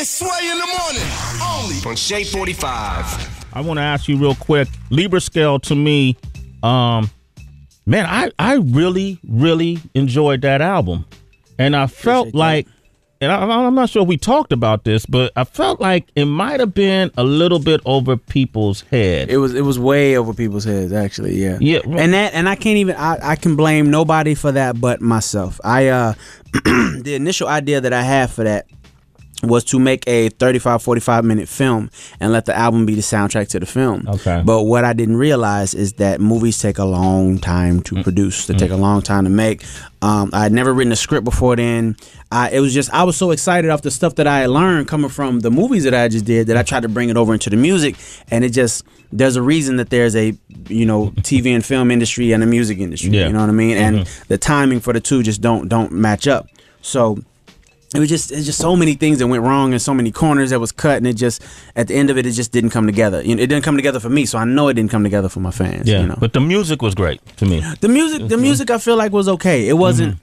It's Sway in the morning, only on Shade 45. I want to ask you real quick, Libra scale to me, man, I really, really enjoyed that album. And I felt like, and I'm not sure if we talked about this, but I felt like it might have been a little bit over people's head. It was way over people's heads, actually. Yeah. And I can't even I can blame nobody for that but myself. The initial idea that I had for that was to make a 45 minute film and let the album be the soundtrack to the film. Okay. But what I didn't realize is that movies take a long time to produce. They take a long time to make. I had never written a script before then. I was so excited off the stuff that I had learned coming from the movies that I just did that I tried to bring it over into the music. And there's a reason that there's a, TV and film industry and a music industry. Yeah. You know what I mean? And the timing for the two just don't match up. So it's just so many things that went wrong and so many corners that was cut, and it just at the end of it just didn't come together. It didn't come together for me, so I know it didn't come together for my fans. Yeah, but the music was great to me. The music I feel like was okay. It wasn't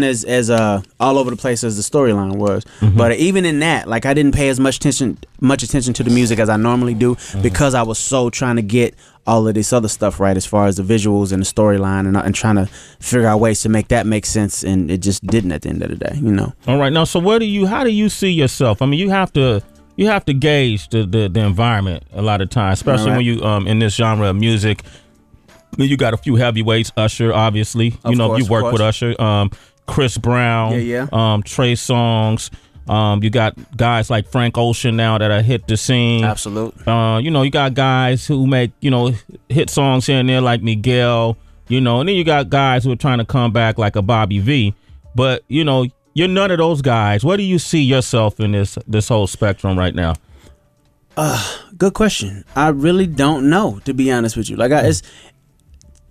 as all over the place as the storyline was. But even in that, like I didn't pay as much attention to the music as I normally do because I was so trying to get all of this other stuff right as far as the visuals and the storyline and trying to figure out ways to make that make sense, and it just didn't at the end of the day. All right, now so how do you see yourself? I mean, you have to gauge the environment a lot of times, especially when you in this genre of music. You got a few heavyweights, Usher, obviously. You work with Usher, Chris Brown, Trey Songz. You got guys like Frank Ocean now that have hit the scene. Absolutely. You got guys who make, hit songs here and there like Miguel, and then you got guys who are trying to come back like a Bobby V. But, you're none of those guys. Where do you see yourself in this whole spectrum right now? Good question. I really don't know, to be honest with you. Like,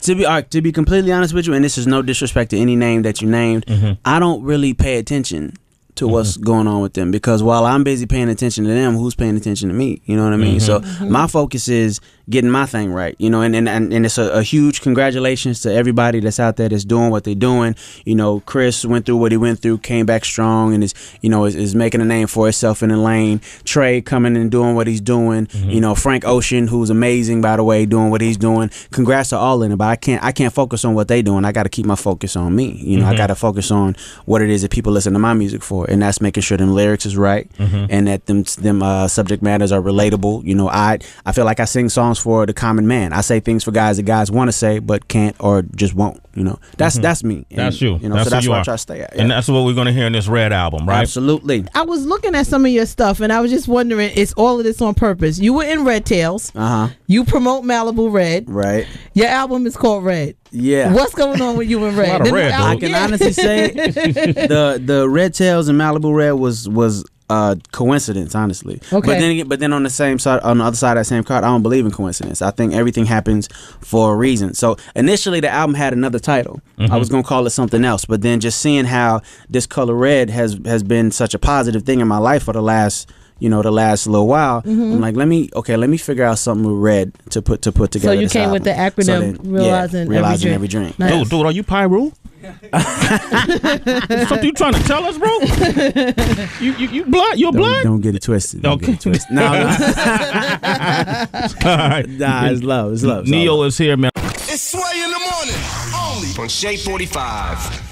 to be completely honest with you, and this is no disrespect to any name that you named, I don't really pay attention to what's going on with them, because while I'm busy paying attention to them, who's paying attention to me? You know what I mean? So my focus is getting my thing right, and it's a huge congratulations to everybody that's out there that's doing what they're doing. Chris went through what he went through, came back strong, and is making a name for himself in the lane. Trey coming and doing what he's doing. Frank Ocean, who's amazing, by the way, doing what he's doing. Congrats to all of them, but I can't focus on what they doing. I got to keep my focus on me. I got to focus on what it is that people listen to my music for, and that's making sure them lyrics is right, and that them subject matters are relatable. I feel like I sing songs for the common man. I say things for guys that guys want to say but can't or just won't. That's me. And, that's you. So that's what I try to stay at. Yeah. And that's what we're going to hear in this Red album, right? Absolutely. I was looking at some of your stuff and I was just wondering, is all of this on purpose? You were in Red Tails. You promote Malibu Red. Right. Your album is called Red. Yeah. What's going on with you and Red? A lot of red, I can honestly say the Red Tails and Malibu Red was coincidence, honestly. Okay. But then on the other side of that same card, I don't believe in coincidence. I think everything happens for a reason. So initially the album had another title. I was gonna call it something else, but then just seeing how this color red has been such a positive thing in my life for the last little while, I'm like, let me figure out something with red to put together. So you came with the acronym Realizing Every Dream. Nice. Dude, are you Pyru? Something you trying to tell us, bro? You blood? You're blood? Don't get it twisted. Don't get it twisted. No. All right. Nah, it's love. It's love. Neo is here, man. It's Sway in the morning, only on Shade 45.